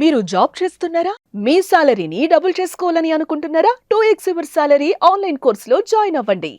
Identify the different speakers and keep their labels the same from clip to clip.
Speaker 1: మీరు జాబ్ చేస్తున్నారా? మీ సాలరీని డబుల్ చేసుకోవాలని అనుకుంటున్నారా? 2x యువర్ సాలరీ ఆన్లైన్ కోర్సులో జాయిన్ అవ్వండి.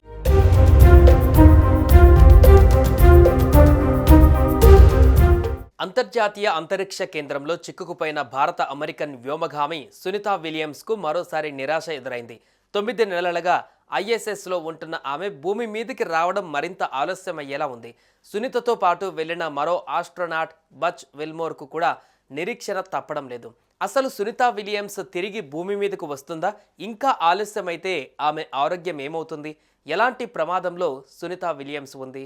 Speaker 2: అంతర్జాతీయ అంతరిక్ష కేంద్రంలో చిక్కుకుపోయిన భారత అమెరికన్ వ్యోమగామి సునీతా విలియమ్స్కు మరోసారి నిరాశ ఎదురైంది. 9 నెలలుగా ఐఎస్ఎస్లో ఉంటున్న ఆమె భూమి మీదికి రావడం మరింత ఆలస్యమయ్యేలా ఉంది. సునీతతో పాటు వెళ్లిన మరో ఆస్ట్రోనాట్ బచ్ విల్మోర్కు కూడా నిరీక్షణ తప్పడం లేదు. అసలు సునీతా విలియమ్స్ తిరిగి భూమి మీదకు వస్తుందా? ఇంకా ఆలస్యమైతే ఆమె ఆరోగ్యం ఏమవుతుంది? ఎలాంటి ప్రమాదంలో సునీతా విలియమ్స్ ఉంది?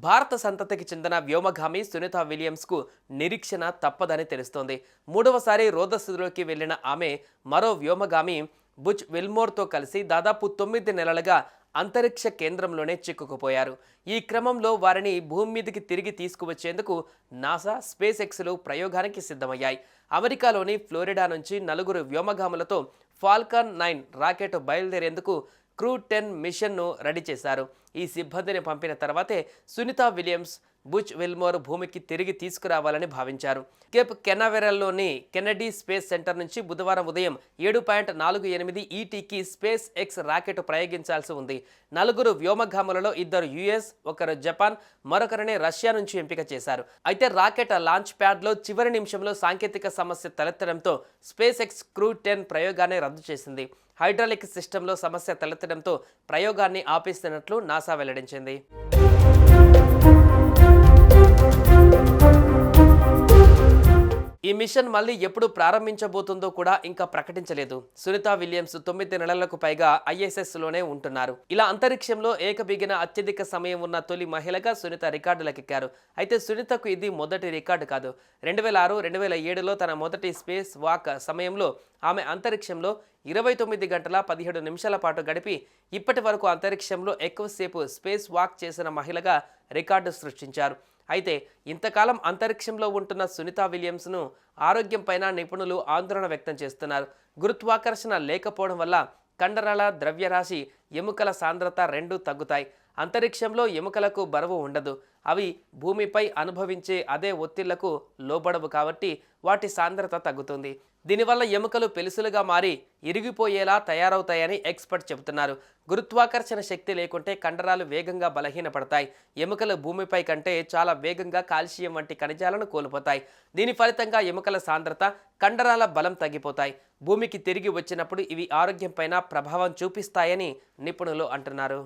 Speaker 2: భారత సంతతికి చెందిన వ్యోమగామి సునీతా విలియమ్స్కు నిరీక్షణ తప్పదని తెలుస్తోంది. 3వసారి రోదస్సులోకి వెళ్లిన ఆమె మరో వ్యోమగామి బుచ్ విల్మోర్తో కలిసి దాదాపు 9 నెలలుగా అంతరిక్ష కేంద్రంలోనే చిక్కుకుపోయారు. ఈ క్రమంలో వారిని భూమి మీదకి తిరిగి తీసుకువచ్చేందుకు నాసా, స్పేస్ ఎక్స్లు ప్రయోగానికి సిద్ధమయ్యాయి. అమెరికాలోని ఫ్లోరిడా నుంచి 4 వ్యోమగాములతో ఫాల్కన్ 9 రాకెట్ బయలుదేరేందుకు క్రూ 10 మిషన్ను రెడీ చేశారు. ఈ సిబ్బందిని పంపిన తర్వాతే సునీతా విలియమ్స్, బుచ్ విల్మోర్ భూమికి తిరిగి తీసుకురావాలని భావించారు. కేప్ కెనావెరల్లోని కెనడీ స్పేస్ సెంటర్ నుంచి బుధవారం ఉదయం 7.48 ఈటీకి స్పేస్ ఎక్స్ రాకెట్ ప్రయోగించాల్సి ఉంది. 4 వ్యోమగాములలో 2 యుఎస్, 1 జపాన్, మరొకరిని రష్యా నుంచి ఎంపిక చేశారు. అయితే రాకెట్ లాంచ్ ప్యాడ్లో చివరి నిమిషంలో సాంకేతిక సమస్య తలెత్తడంతో స్పేస్ ఎక్స్ క్రూ 10 ప్రయోగాన్ని రద్దు చేసింది. హైడ్రాలిక్ సిస్టంలో సమస్య తలెత్తడంతో ప్రయోగాన్ని ఆపేస్తున్నట్లు నాసా వెల్లడించింది. ఈ మిషన్ మళ్ళీ ఎప్పుడు ప్రారంభించబోతుందో కూడా ఇంకా ప్రకటించలేదు. సునీతా విలియమ్స్ 9 నెలలకు పైగా ఐఎస్ఎస్లోనే ఉంటున్నారు. ఇలా అంతరిక్షంలో ఏకబిగిన అత్యధిక సమయం ఉన్న తొలి మహిళగా సునీత రికార్డులకెక్కారు. అయితే సునీతకు ఇది మొదటి రికార్డు కాదు. 2006, 2007లో తన మొదటి స్పేస్ వాక్ సమయంలో ఆమె అంతరిక్షంలో 29 గంటల 17 నిమిషాల పాటు గడిపి ఇప్పటి వరకు అంతరిక్షంలో ఎక్కువసేపు స్పేస్ వాక్ చేసిన మహిళగా రికార్డు సృష్టించారు. అయితే ఇంతకాలం అంతరిక్షంలో ఉంటున్న సునీతా విలియమ్స్ను ఆరోగ్యంపైన నిపుణులు ఆందోళన వ్యక్తం చేస్తున్నారు. గురుత్వాకర్షణ లేకపోవడం వల్ల కండరాల ద్రవ్యరాశి, ఎముకల సాంద్రత రెండూ తగ్గుతాయి. అంతరిక్షంలో ఎముకలకు బరువు ఉండదు. అవి భూమిపై అనుభవించే అదే ఒత్తిళ్లకు లోబడవు కాబట్టి వాటి సాంద్రత తగ్గుతుంది. దీనివల్ల ఎముకలు పెలుసులుగా మారి ఇరిగిపోయేలా తయారవుతాయని ఎక్స్పర్ట్ చెబుతున్నారు. గురుత్వాకర్షణ శక్తి లేకుంటే కండరాలు వేగంగా బలహీనపడతాయి. ఎముకలు భూమిపై కంటే చాలా వేగంగా కాల్షియం వంటి ఖనిజాలను కోల్పోతాయి. దీని ఫలితంగా ఎముకల సాంద్రత, కండరాల బలం తగ్గిపోతాయి. భూమికి తిరిగి వచ్చినప్పుడు ఇవి ఆరోగ్యంపైన ప్రభావం చూపిస్తాయని నిపుణులు అంటున్నారు.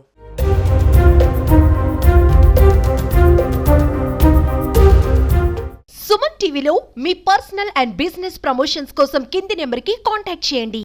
Speaker 3: సుమన్ టీవీలో మీ పర్సనల్ అండ్ బిజినెస్ ప్రమోషన్స్ కోసం కింది నెంబర్కి కాంటాక్ట్ చేయండి.